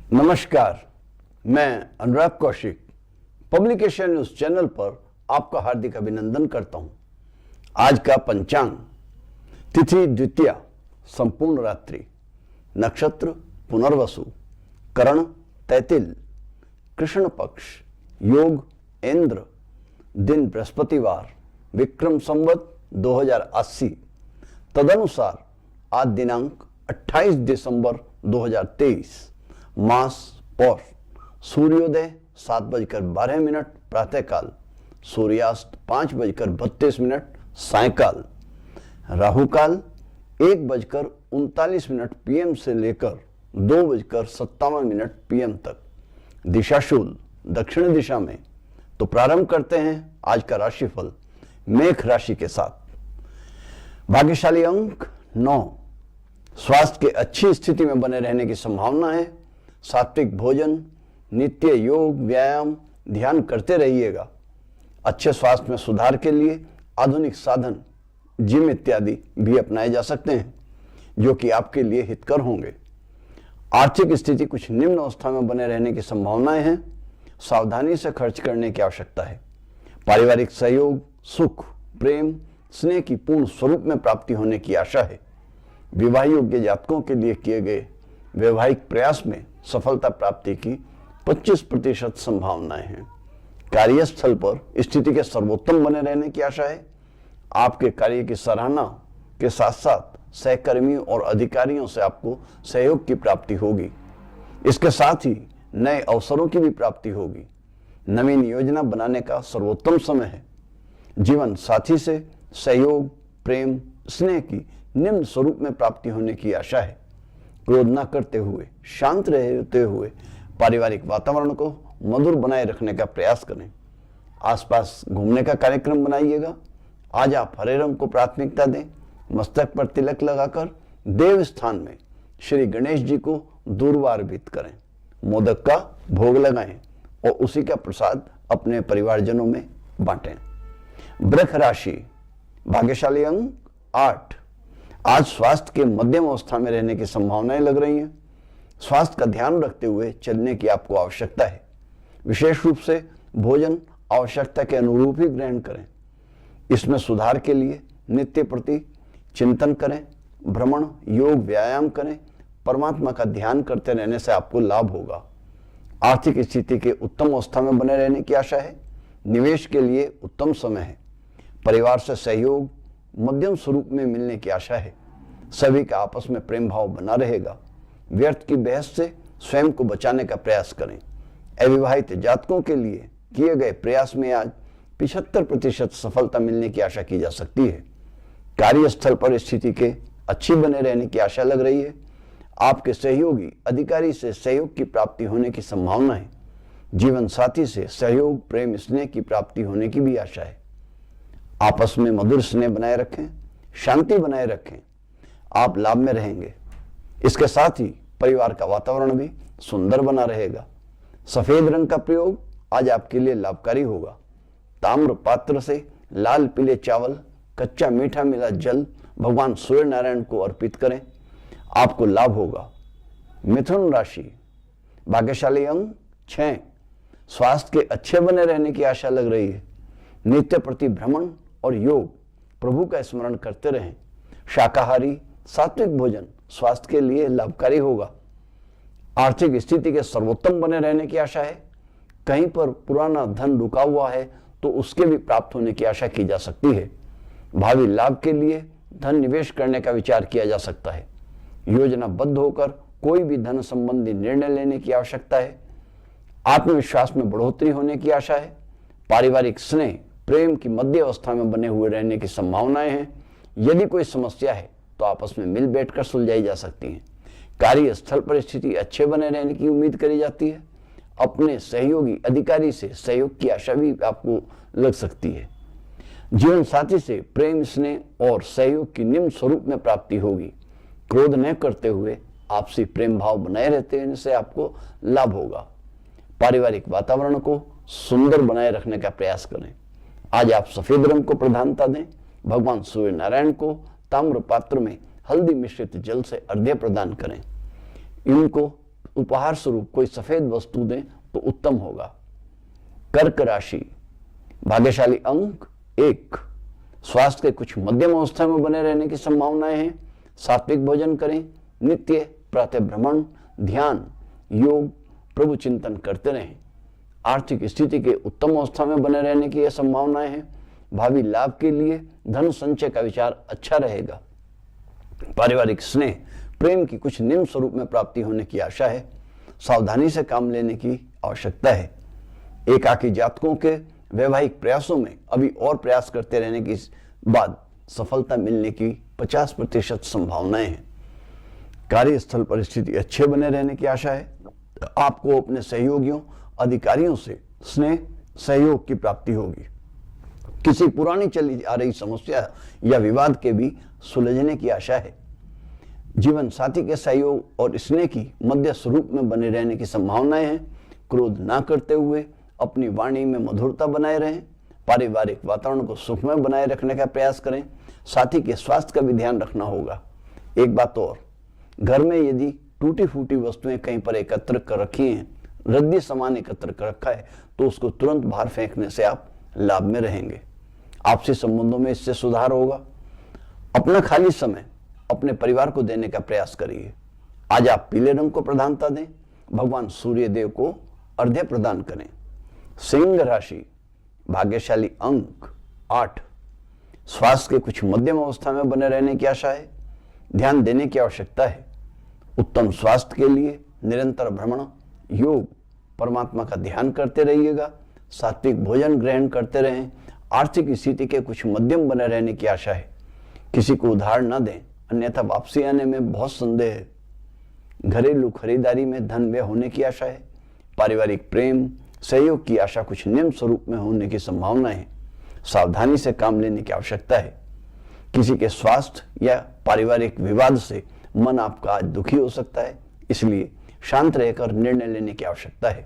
नमस्कार, मैं अनुराग Kaushik publication news channel पर आपका हार्दिक अभिनंदन करता हूं। आज का पंचांग, तिथि द्वितीया, संपूर्ण रात्रि, नक्षत्र पुनर्वसु, करण तैतिल, कृष्ण पक्ष, योग इंद्र, दिन बृहस्पतिवार, विक्रम संवत 2080, तदनुसार आज दिनांक 28 दिसंबर 2023, मास पौष, सूर्योदय 7:12 प्रातःकाल, सूर्यास्त 5:32 सायंकाल, राहुकाल 1:39 पीएम से लेकर 2:57 पीएम तक, दिशाशूल दक्षिण दिशा में। तो प्रारंभ करते हैं आज का राशिफल मेष राशि के साथ। भाग्यशाली अंक 9, स्वास्थ्य के अच्छी स्थिति में बने रहने की संभावना है। सात्विक भोजन, नित्य योग व्यायाम ध्यान करते रहिएगा। अच्छे स्वास्थ्य में सुधार के लिए आधुनिक साधन, जिम इत्यादि भी अपनाए जा सकते हैं, जो कि आपके लिए हितकर होंगे। आर्थिक स्थिति कुछ निम्न अवस्था में बने रहने की संभावनाएं हैं। सावधानी से खर्च करने की आवश्यकता है। पारिवारिक सहयोग, सुख, प्रेम, स्नेह की पूर्ण स्वरूप में प्राप्ति होने की आशा है। विवाह योग्य जातकों के लिए किए गए वैवाहिक प्रयास में सफलता प्राप्ति की 25% संभावनाएं हैं। कार्यस्थल पर स्थिति के सर्वोत्तम बने रहने की आशा है। आपके कार्य की सराहना के साथ साथ सहकर्मियों और अधिकारियों से आपको सहयोग की प्राप्ति होगी। इसके साथ ही नए अवसरों की भी प्राप्ति होगी। नवीन योजना बनाने का सर्वोत्तम समय है। जीवन साथी से सहयोग, प्रेम, स्नेह की निम्न स्वरूप में प्राप्ति होने की आशा है। क्रोध न करते हुए, शांत रहते हुए पारिवारिक वातावरण को मधुर बनाए रखने का प्रयास करें। आसपास घूमने का कार्यक्रम बनाइएगा। आज आप हरे रंग को प्राथमिकता दें। मस्तक पर तिलक लगाकर देव स्थान में श्री गणेश जी को दूर्वा अर्पित करें। मोदक का भोग लगाएं और उसी का प्रसाद अपने परिवारजनों में बांटें। वृष राशि, भाग्यशाली अंक 8, आज स्वास्थ्य के मध्यम अवस्था में रहने की संभावनाएं लग रही हैं। स्वास्थ्य का ध्यान रखते हुए चलने की आपको आवश्यकता है। विशेष रूप से भोजन आवश्यकता के अनुरूप ही ग्रहण करें। इसमें सुधार के लिए नित्य प्रति चिंतन करें, भ्रमण, योग, व्यायाम करें। परमात्मा का ध्यान करते रहने से आपको लाभ होगा। आर्थिक स्थिति के उत्तम अवस्था में बने रहने की आशा है। निवेश के लिए उत्तम समय है। परिवार से सहयोग मध्यम स्वरूप में मिलने की आशा है। सभी का आपस में प्रेम भाव बना रहेगा। व्यर्थ की बहस से स्वयं को बचाने का प्रयास करें। अविवाहित जातकों के लिए किए गए प्रयास में आज 75% सफलता मिलने की आशा की जा सकती है। कार्यस्थल पर स्थिति के अच्छी बने रहने की आशा लग रही है। आपके सहयोगी अधिकारी से सहयोग की प्राप्ति होने की संभावना है। जीवन साथी से सहयोग, प्रेम, स्नेह की प्राप्ति होने की भी आशा है। आपस में मधुर स्नेह बनाए रखें, शांति बनाए रखें। आप लाभ में रहेंगे। इसके साथ ही परिवार का वातावरण भी सुंदर बना रहेगा। सफेद रंग का प्रयोग आज आपके लिए लाभकारी होगा। ताम्र पात्र से लाल पीले चावल, कच्चा मीठा मिला जल भगवान सूर्य नारायण को अर्पित करें। आपको लाभ होगा। मिथुन राशि, भाग्यशाली अंक 6, स्वास्थ्य के अच्छे बने रहने की आशा लग रही है। नित्य प्रति भ्रमण और योग, प्रभु का स्मरण करते रहें। शाकाहारी सात्विक भोजन स्वास्थ्य के लिए लाभकारी होगा। आर्थिक स्थिति के सर्वोत्तम बने रहने की आशा है। कहीं पर पुराना धन रुका हुआ है तो उसके भी प्राप्त होने की आशा की जा सकती है। भावी लाभ के लिए धन निवेश करने का विचार किया जा सकता है। योजनाबद्ध होकर कोई भी धन संबंधी निर्णय लेने की आवश्यकता है। आत्मविश्वास में बढ़ोतरी होने की आशा है। पारिवारिक स्नेह, प्रेम की मध्य अवस्था में बने हुए रहने की संभावनाएं हैं। यदि कोई समस्या है तो आपस में मिल बैठकर सुलझाई जा सकती हैं। कार्यस्थल पर स्थिति अच्छे बने रहने की उम्मीद करी जाती है। अपने सहयोगी अधिकारी से सहयोग की आशा भी आपको लग सकती है। जीवन साथी से प्रेम, स्नेह और सहयोग की निम्न स्वरूप में प्राप्ति होगी। क्रोध न करते हुए आपसी प्रेम भाव बनाए रहते से आपको लाभ होगा। पारिवारिक वातावरण को सुंदर बनाए रखने का प्रयास करें। आज आप सफेद रंग को प्रधानता दें। भगवान सूर्य नारायण को ताम्र पात्र में हल्दी मिश्रित जल से अर्घ्य प्रदान करें। इनको उपहार स्वरूप कोई सफेद वस्तु दें तो उत्तम होगा। कर्क राशि, भाग्यशाली अंक 1। स्वास्थ्य के कुछ मध्यम अवस्था में बने रहने की संभावनाएं हैं। सात्विक भोजन करें। नित्य प्रातः भ्रमण, ध्यान, योग, प्रभु चिंतन करते रहें। आर्थिक स्थिति के उत्तम अवस्था में बने रहने की यह संभावनाएं हैं। भावी लाभ के लिए धन संचय का विचार अच्छा रहेगा। पारिवारिक स्नेह, प्रेम की कुछ निम्न स्वरूप में प्राप्ति होने की आशा है। सावधानी से काम लेने की आवश्यकता है। एकाकी जातकों के वैवाहिक प्रयासों में अभी और प्रयास करते रहने के बाद सफलता मिलने की 50% संभावनाएं हैं। कार्यस्थल पर स्थिति अच्छे बने रहने की आशा है। आपको अपने सहयोगियों, अधिकारियों से स्नेह, सहयोग की प्राप्ति होगी। किसी पुरानी चली आ रही समस्या या विवाद के भी सुलझने की आशा है। जीवन साथी के सहयोग और स्नेह की मध्य स्वरूप में बने रहने की संभावनाएं हैं। क्रोध ना करते हुए अपनी वाणी में मधुरता बनाए रहें। पारिवारिक वातावरण को सुखमय बनाए रखने का प्रयास करें। साथी के स्वास्थ्य का भी ध्यान रखना होगा। एक बात और, घर में यदि टूटी फूटी वस्तुएं कहीं पर एकत्र कर रखी हैं, रद्दी सामान एकत्र कर रखा है, तो उसको तुरंत बाहर फेंकने से आप लाभ में रहेंगे। आपसी संबंधों में इससे सुधार होगा। अपना खाली समय अपने परिवार को देने का प्रयास करिए। आज आप पीले रंग को प्रधानता दें। भगवान सूर्य देव को अर्घ्य प्रदान करें। सिंह राशि, भाग्यशाली अंक 8। स्वास्थ्य के कुछ मध्यम अवस्था में बने रहने की आशा है। ध्यान देने की आवश्यकता है। उत्तम स्वास्थ्य के लिए निरंतर भ्रमण, योग, परमात्मा का ध्यान करते रहिएगा। सात्विक भोजन ग्रहण करते रहें। आर्थिक स्थिति के कुछ मध्यम बने रहने की आशा है। किसी को उधार न दें, अन्यथा वापसी आने में बहुत संदेह है। घरेलू खरीदारी में धन व्यय होने की आशा है। पारिवारिक प्रेम, सहयोग की आशा कुछ निम्न स्वरूप में होने की संभावना है। सावधानी से काम लेने की आवश्यकता है। किसी के स्वास्थ्य या पारिवारिक विवाद से मन आपका आज दुखी हो सकता है, इसलिए शांत रहकर निर्णय लेने की आवश्यकता है।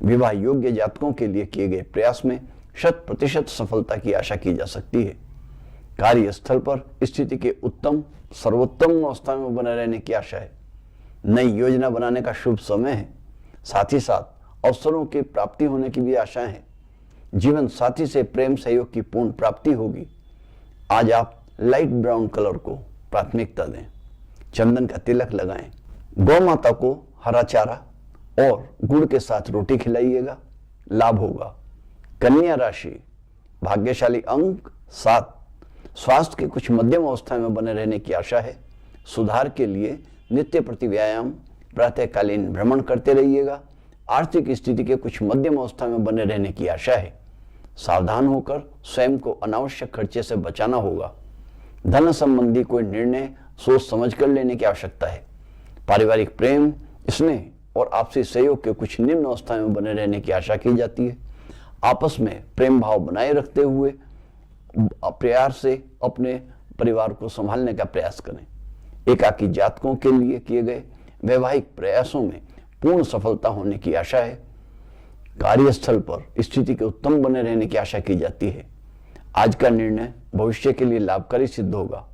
विवाह योग्य जातकों के लिए किए गए प्रयास में 100% सफलता की आशा की जा सकती है। कार्यस्थल पर स्थिति के उत्तम सर्वोत्तम अवस्था में बने रहने की आशा है। नई योजना बनाने का शुभ समय है। साथ ही साथ अवसरों की प्राप्ति होने की भी आशाएं हैं। जीवन साथी से प्रेम सहयोग की पूर्ण प्राप्ति होगी। आज आप लाइट ब्राउन कलर को प्राथमिकता दें। चंदन का तिलक लगाएं। गौ माता को हरा चारा और गुड़ के साथ रोटी खिलाइएगा, लाभ होगा। कन्या राशि, भाग्यशाली अंक 7। स्वास्थ्य के कुछ मध्यम अवस्था में बने रहने की आशा है। सुधार के लिए नित्य प्रति व्यायाम, प्रातःकालीन भ्रमण करते रहिएगा। आर्थिक स्थिति के कुछ मध्यम अवस्था में बने रहने की आशा है। सावधान होकर स्वयं को अनावश्यक खर्चे से बचाना होगा। धन संबंधी कोई निर्णय सोच समझ कर लेने की आवश्यकता है। पारिवारिक प्रेम, स्नेह और आपसी सहयोग के कुछ निम्न अवस्था में बने रहने की आशा की जाती है। आपस में प्रेम भाव बनाए रखते हुए प्यार से अपने परिवार को संभालने का प्रयास करें। एकाकी जातकों के लिए किए गए वैवाहिक प्रयासों में पूर्ण सफलता होने की आशा है। कार्यस्थल पर स्थिति के उत्तम बने रहने की आशा की जाती है। आज का निर्णय भविष्य के लिए लाभकारी सिद्ध होगा।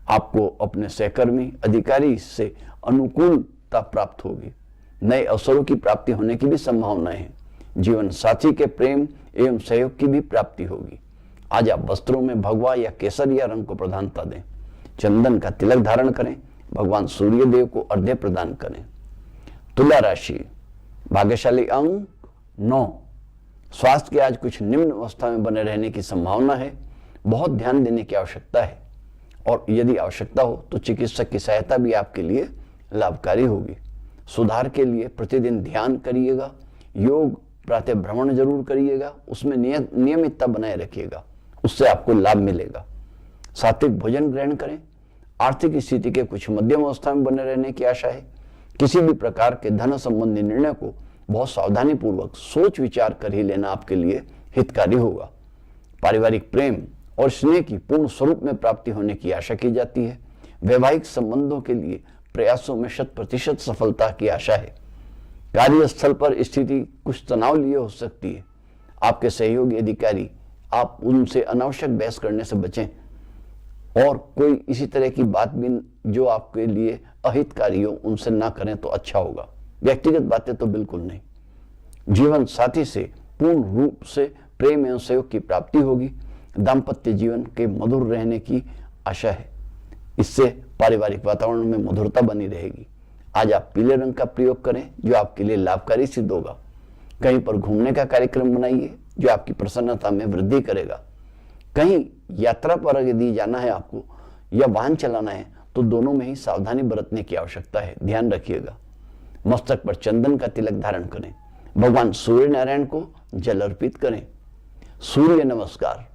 आपको अपने सहकर्मी, अधिकारी से अनुकूलता प्राप्त होगी। नए अवसरों की प्राप्ति होने की भी संभावनाएं हैं। जीवन साथी के प्रेम एवं सहयोग की भी प्राप्ति होगी। आज आप वस्त्रों में भगवा या केसरिया रंग को प्रधानता दें। चंदन का तिलक धारण करें। भगवान सूर्य देव को अर्घ्य प्रदान करें। तुला राशि, भाग्यशाली अंक 9। स्वास्थ्य के आज कुछ निम्न अवस्था में बने रहने की संभावना है। बहुत ध्यान देने की आवश्यकता है और यदि आवश्यकता हो तो चिकित्सक की सहायता भी आपके लिए लाभकारी होगी। सुधार के लिए प्रतिदिन ध्यान करिएगा। योग, प्रातः भ्रमण जरूर करिएगा। उसमें नियमितता बनाए रखिएगा, उससे आपको लाभ मिलेगा। सात्विक भोजन ग्रहण करें। आर्थिक स्थिति के कुछ मध्यम अवस्था में बने रहने की आशा है। किसी भी प्रकार के धन संबंधी निर्णय को बहुत सावधानी पूर्वक सोच विचार कर ही लेना आपके लिए हितकारी होगा। पारिवारिक प्रेम और स्नेह की पूर्ण स्वरूप में प्राप्ति होने की आशा की जाती है। वैवाहिक संबंधों के लिए प्रयासों में 100% सफलता की आशा है। कार्यस्थल पर स्थिति कुछ तनाव लिए हो सकती है। आपके सहयोगी अधिकारी, आप उनसे अनावश्यक बहस करने से बचें और कोई इसी तरह की बात भी जो आपके लिए अहितकारी हो उनसे ना करें तो अच्छा होगा। व्यक्तिगत बातें तो बिल्कुल नहीं। जीवन साथी से पूर्ण रूप से प्रेम एवं सहयोग की प्राप्ति होगी। दाम्पत्य जीवन के मधुर रहने की आशा है। इससे पारिवारिक वातावरण में मधुरता बनी रहेगी। आज आप पीले रंग का प्रयोग करें जो आपके लिए लाभकारी सिद्ध होगा। कहीं पर घूमने का कार्यक्रम बनाइए जो आपकी प्रसन्नता में वृद्धि करेगा। कहीं यात्रा पर यदि जाना है आपको या वाहन चलाना है तो दोनों में ही सावधानी बरतने की आवश्यकता है, ध्यान रखिएगा। मस्तक पर चंदन का तिलक धारण करें। भगवान सूर्य नारायण को जल अर्पित करें। सूर्य नमस्कार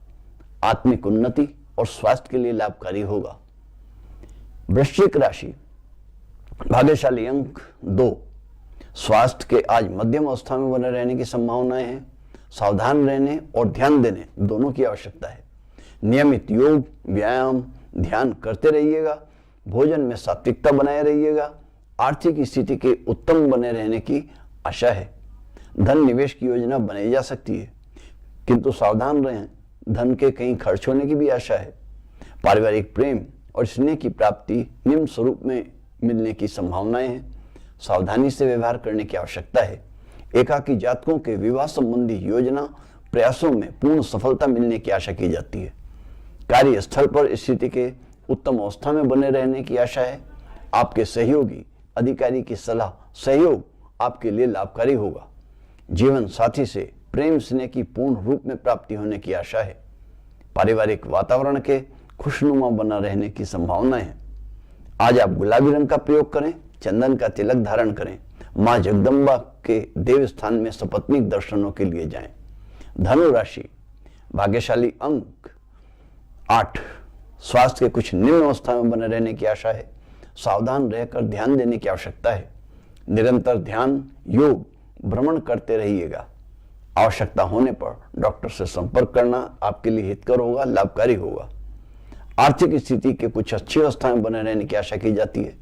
आत्मिक उन्नति और स्वास्थ्य के लिए लाभकारी होगा। वृश्चिक राशि, भाग्यशाली अंक 2। स्वास्थ्य के आज मध्यम अवस्था में बने रहने की संभावनाएं हैं। सावधान रहने और ध्यान देने दोनों की आवश्यकता है। नियमित योग, व्यायाम, ध्यान करते रहिएगा। भोजन में सात्विकता बनाए रहिएगा। आर्थिक स्थिति के उत्तम बने रहने की आशा है। धन निवेश की योजना बनाई जा सकती है, किंतु सावधान रहें, धन के कहीं खर्च होने की भी आशा है। पारिवारिक प्रेम और स्नेह की प्राप्ति निम्न स्वरूप में मिलने की संभावनाएं हैं। सावधानी से व्यवहार करने की आवश्यकता है। एकाकी जातकों के विवाह संबंधी योजना प्रयासों में पूर्ण सफलता मिलने की आशा की जाती है। कार्यस्थल पर स्थिति के उत्तम अवस्था में बने रहने की आशा है। आपके सहयोगी अधिकारी की सलाह सहयोग आपके लिए लाभकारी होगा। जीवन साथी से प्रेम स्नेह की पूर्ण रूप में प्राप्ति होने की आशा है। पारिवारिक वातावरण के खुशनुमा बना रहने की संभावना है। आज आप गुलाबी रंग का प्रयोग करें। चंदन का तिलक धारण करें। मां जगदम्बा के देव स्थान में सपत्नीक दर्शनों के लिए जाएं। धनु राशि, भाग्यशाली अंक 8। स्वास्थ्य के कुछ निम्न अवस्था में बने रहने की आशा है। सावधान रहकर ध्यान देने की आवश्यकता है। निरंतर ध्यान, योग, भ्रमण करते रहिएगा। आवश्यकता होने पर डॉक्टर से संपर्क करना आपके लिए हितकर होगा, लाभकारी होगा। आर्थिक स्थिति के कुछ अच्छी अवस्था में बने रहने की आशा की जाती है।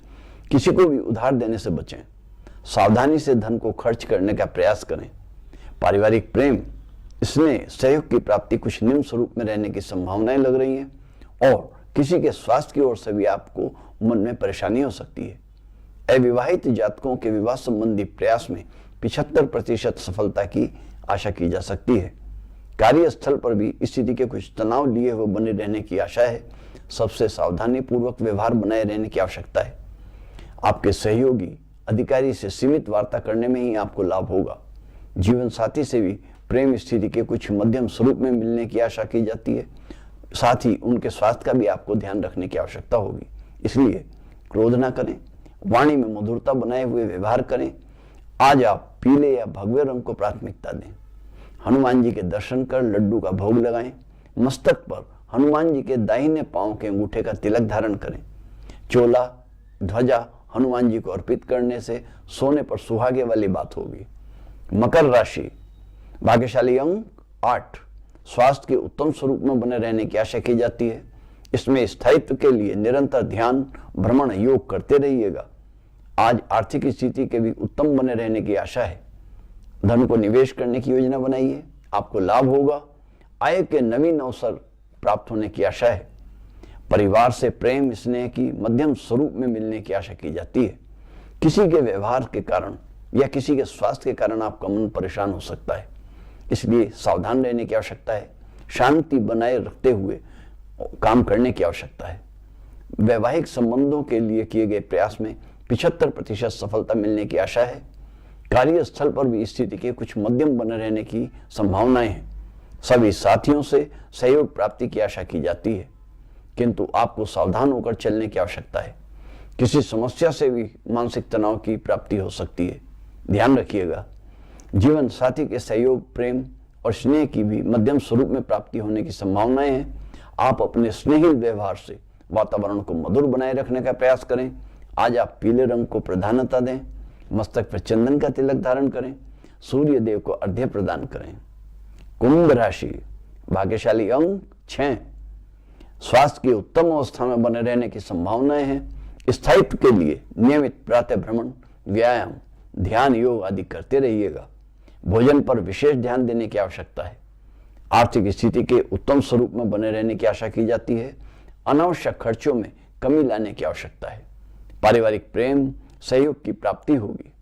किसी को भी उधार देने से बचें। सावधानी से धन को खर्च करने का प्रयास करें। पारिवारिक प्रेम, स्नेह, सहयोग की प्राप्ति कुछ निम्न स्वरूप में रहने की संभावनाएं लग रही हैं और किसी के स्वास्थ्य की ओर से भी आपको मन में परेशानी हो सकती है। अविवाहित जातकों के विवाह संबंधी प्रयास में 75% सफलता की आशा की जा सकती है। कार्यस्थल पर भी स्थिति के कुछ तनाव लिए हुए बने रहने की आशा है। सबसे सावधानी पूर्वक व्यवहार बनाए रहने की आवश्यकता है। आपके सहयोगी अधिकारी से सीमित वार्ता करने में ही आपको लाभ होगा। जीवन साथी से भी प्रेम स्थिति के कुछ मध्यम स्वरूप में मिलने की आशा की जाती है। साथ ही उनके स्वास्थ्य का भी आपको ध्यान रखने की आवश्यकता होगी। इसलिए क्रोध ना करें, वाणी में मधुरता बनाए हुए व्यवहार करें। आज आप पीले या भगवे रंग को प्राथमिकता दें। हनुमान जी के दर्शन कर लड्डू का भोग लगाएं। मस्तक पर हनुमान जी के दाहिने पांव के अंगूठे का तिलक धारण करें। चोला, ध्वजा हनुमान जी को अर्पित करने से सोने पर सुहागे वाली बात होगी। मकर राशि, भाग्यशाली अंक 8। स्वास्थ्य के उत्तम स्वरूप में बने रहने की आशा की जाती है। इसमें स्थायित्व के लिए निरंतर ध्यान, भ्रमण, योग करते रहिएगा। आज आर्थिक स्थिति के भी उत्तम बने रहने की आशा है। धन को निवेश करने की योजना बनाइए, आपको लाभ होगा। आय के नवीन अवसर प्राप्त होने की आशा है। परिवार से प्रेम स्नेह की मध्यम स्वरूप में मिलने की आशा की जाती है। किसी के व्यवहार के कारण या किसी के स्वास्थ्य के कारण आपका मन परेशान हो सकता है, इसलिए सावधान रहने की आवश्यकता है। शांति बनाए रखते हुए काम करने की आवश्यकता है। वैवाहिक संबंधों के लिए किए गए प्रयास में 75% सफलता मिलने की आशा है। कार्यस्थल पर भी स्थिति के कुछ मध्यम बने रहने की संभावनाएं हैं। सभी साथियों से सहयोग प्राप्ति की आशा की जाती है, किंतु आपको सावधान होकर चलने की आवश्यकता है। किसी समस्या से भी मानसिक तनाव की प्राप्ति हो सकती है, ध्यान रखिएगा। जीवन साथी के सहयोग, प्रेम और स्नेह की भी मध्यम स्वरूप में प्राप्ति होने की संभावनाएं हैं। आप अपने स्नेही व्यवहार से वातावरण को मधुर बनाए रखने का प्रयास करें। आज आप पीले रंग को प्राधान्यता दें। मस्तक पर चंदन का तिलक धारण करें। सूर्य देव को अर्घ्य प्रदान करें। कुंभ राशि, भाग्यशाली अंक 6। स्वास्थ्य की उत्तम अवस्था में बने रहने की संभावनाएं हैं। स्थायित्व के लिए नियमित प्रातः भ्रमण, व्यायाम, ध्यान, योग आदि करते रहिएगा। भोजन पर विशेष ध्यान देने की आवश्यकता है। आर्थिक स्थिति के उत्तम स्वरूप में बने रहने की आशा की जाती है। अनावश्यक खर्चों में कमी लाने की आवश्यकता है। पारिवारिक प्रेम, सहयोग की प्राप्ति होगी।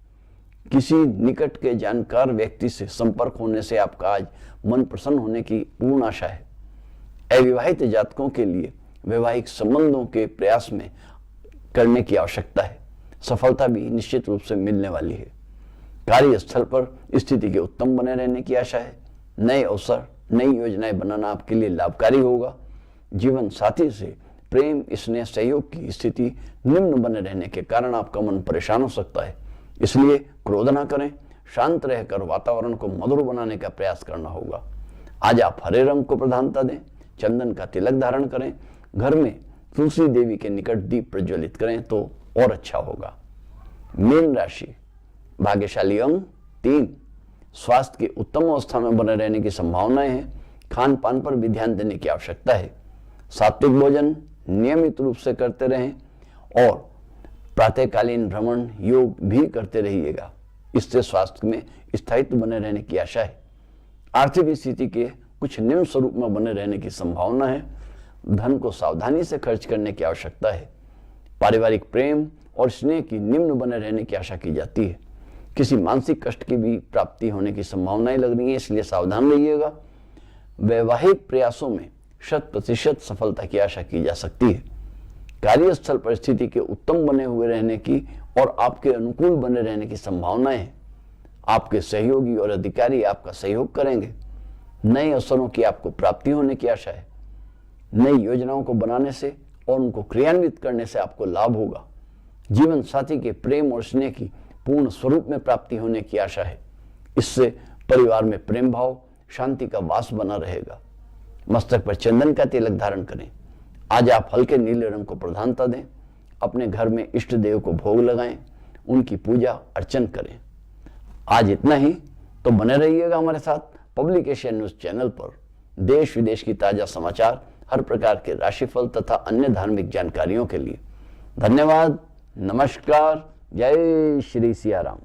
किसी निकट के जानकार व्यक्ति से संपर्क होने से आपका आज मन प्रसन्न होने की पूर्ण आशा है। अविवाहित जातकों के लिए वैवाहिक संबंधों के प्रयास में करने की आवश्यकता है। सफलता भी निश्चित रूप से मिलने वाली है। कार्यस्थल पर स्थिति के उत्तम बने रहने की आशा है। नए अवसर, नई योजनाएं बनाना आपके लिए लाभकारी होगा। जीवन साथी से प्रेम, स्नेह, सहयोग की स्थिति निम्न बने रहने के कारण आपका मन परेशान हो सकता है। इसलिए क्रोध ना करें, शांत रहकर वातावरण को मधुर बनाने का प्रयास करना होगा। आज आप हरे रंग को प्रधानता दें, चंदन का तिलक धारण करें, घर में तुलसी देवी के निकट दीप प्रज्वलित करें तो और अच्छा होगा। मीन राशि, भाग्यशाली अंक 3, स्वास्थ्य की उत्तम अवस्था में बने रहने की संभावनाएं हैं। खान पान पर भी ध्यान देने की आवश्यकता है। सात्विक भोजन नियमित रूप से करते रहें और प्रातःकालीन भ्रमण, योग भी करते रहिएगा। इससे स्वास्थ्य में स्थायित्व बने रहने की आशा है। आर्थिक स्थिति के कुछ निम्न स्वरूप में बने रहने की संभावना है। धन को सावधानी से खर्च करने की आवश्यकता है। पारिवारिक प्रेम और स्नेह की निम्न बने रहने की आशा की जाती है। किसी मानसिक कष्ट की भी प्राप्ति होने की संभावनाएं लग रही है, इसलिए सावधान रहिएगा। वैवाहिक प्रयासों में 100% सफलता की आशा की जा सकती है। कार्यस्थल परिस्थिति के उत्तम बने हुए रहने की और आपके अनुकूल बने रहने की संभावनाएं हैं। आपके सहयोगी और अधिकारी आपका सहयोग करेंगे। नए अवसरों की आपको प्राप्ति होने की आशा है। नई योजनाओं को बनाने से और उनको क्रियान्वित करने से आपको लाभ होगा। जीवन साथी के प्रेम और स्नेह की पूर्ण स्वरूप में प्राप्ति होने की आशा है। इससे परिवार में प्रेम भाव, शांति का वास बना रहेगा। मस्तक पर चंदन का तिलक धारण करें। आज आप हल्के नीले रंग को प्रधानता दें। अपने घर में इष्ट देव को भोग लगाएं, उनकी पूजा अर्चन करें। आज इतना ही। तो बने रहिएगा हमारे साथ पब्लिक एशिया न्यूज चैनल पर। देश विदेश की ताजा समाचार, हर प्रकार के राशिफल तथा अन्य धार्मिक जानकारियों के लिए। धन्यवाद। नमस्कार। जय श्री सिया राम।